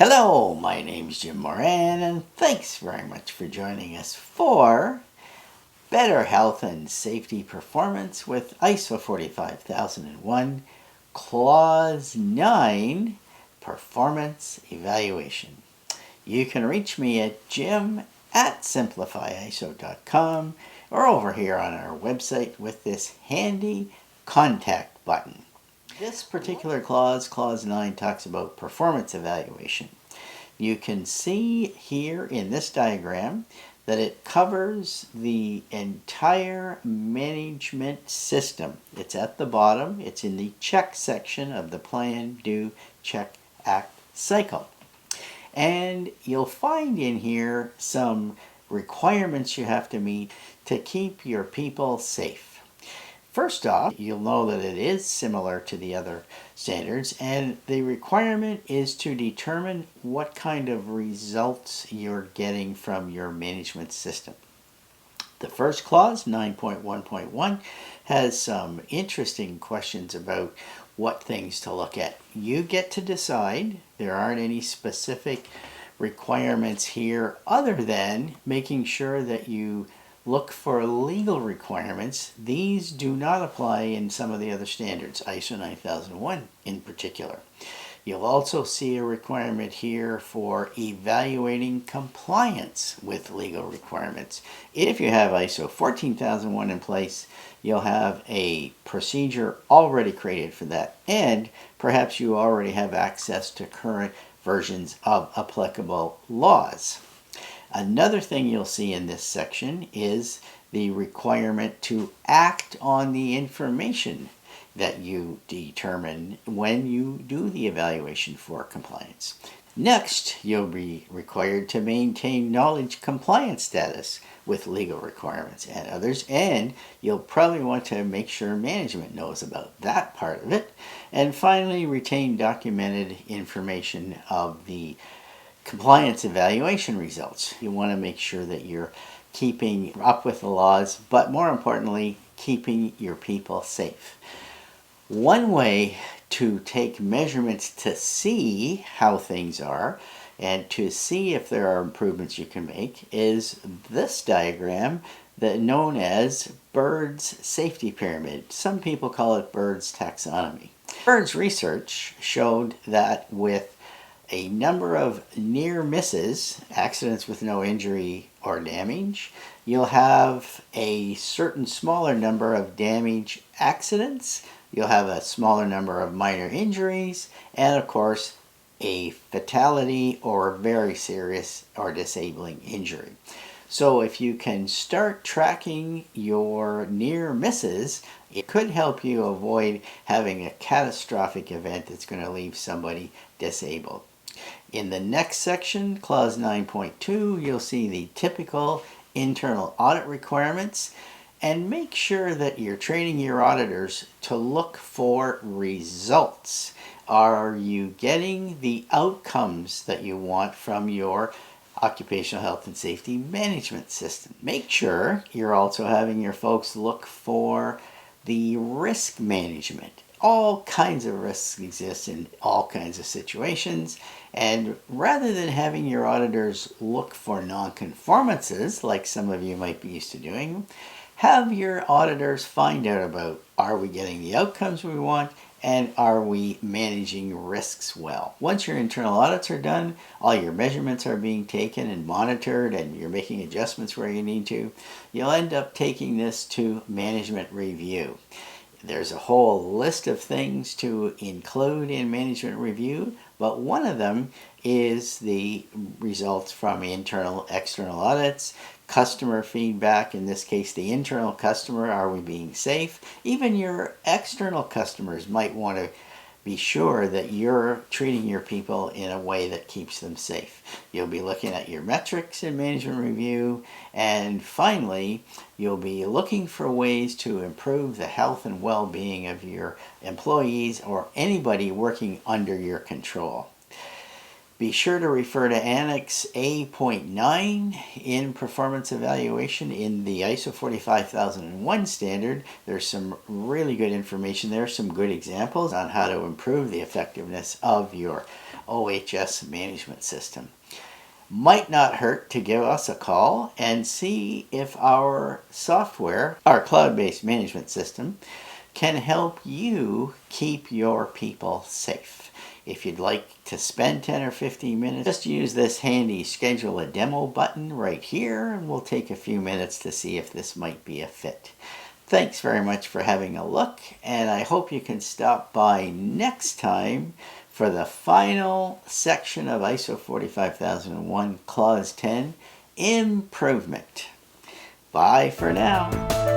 Hello, my name's Jim Moran, and thanks very much for joining us for Better Health and Safety Performance with ISO 45001, Clause 9, Performance Evaluation. You can reach me at jim@simplifyiso.com or over here on our website with this handy contact button. This particular clause, Clause 9, talks about performance evaluation. You can see here in this diagram that it covers the entire management system. It's at the bottom. It's in the check section of the Plan, Do, Check, Act cycle. And you'll find in here some requirements you have to meet to keep your people safe. First off, you'll know that it is similar to the other standards, and the requirement is to determine what kind of results you're getting from your management system. The first clause, 9.1.1, has some interesting questions about what things to look at. You get to decide. There aren't any specific requirements here other than making sure that you look for legal requirements. These do not apply in some of the other standards, ISO 9001 in particular. You'll also see a requirement here for evaluating compliance with legal requirements. If you have ISO 14001 in place, you'll have a procedure already created for that, and perhaps you already have access to current versions of applicable laws. Another thing you'll see in this section is the requirement to act on the information that you determine when you do the evaluation for compliance. Next, you'll be required to maintain knowledge compliance status with legal requirements and others, and you'll probably want to make sure management knows about that part of it. And finally, retain documented information of the compliance evaluation results. You want to make sure that you're keeping up with the laws, but more importantly, keeping your people safe. One way to take measurements to see how things are and to see if there are improvements you can make is this diagram that known as Bird's Safety Pyramid. Some people call it Bird's Taxonomy. Bird's research showed that with a number of near misses, accidents with no injury or damage, you'll have a certain smaller number of damage accidents, you'll have a smaller number of minor injuries, and of course a fatality or very serious or disabling injury. So if you can start tracking your near misses, it could help you avoid having a catastrophic event that's going to leave somebody disabled. In the next section, Clause 9.2, you'll see the typical internal audit requirements, and make sure that you're training your auditors to look for results. Are you getting the outcomes that you want from your occupational health and safety management system? Make sure you're also having your folks look for the risk management. All kinds of risks exist in all kinds of situations, and rather than having your auditors look for nonconformances like some of you might be used to doing, have your auditors find out about, are we getting the outcomes we want, and are we managing risks well? Once your internal audits are done, all your measurements are being taken and monitored, and you're making adjustments where you need to, you'll end up taking this to management review. There's a whole list of things to include in management review, but one of them is the results from internal, external audits, customer feedback, in this case the internal customer, are we being safe? Even your external customers might want to be sure that you're treating your people in a way that keeps them safe. You'll be looking at your metrics in management review, and finally, you'll be looking for ways to improve the health and well-being of your employees or anybody working under your control. Be sure to refer to Annex A.9 in performance evaluation in the ISO 45001 standard. There's some really good information there, some good examples on how to improve the effectiveness of your OHS management system. Might not hurt to give us a call and see if our software, our cloud-based management system, can help you keep your people safe. If you'd like to spend 10 or 15 minutes, just use this handy schedule a demo button right here, and we'll take a few minutes to see if this might be a fit. Thanks very much for having a look, and I hope you can stop by next time for the final section of ISO 45001 Clause 10, Improvement. Bye for now.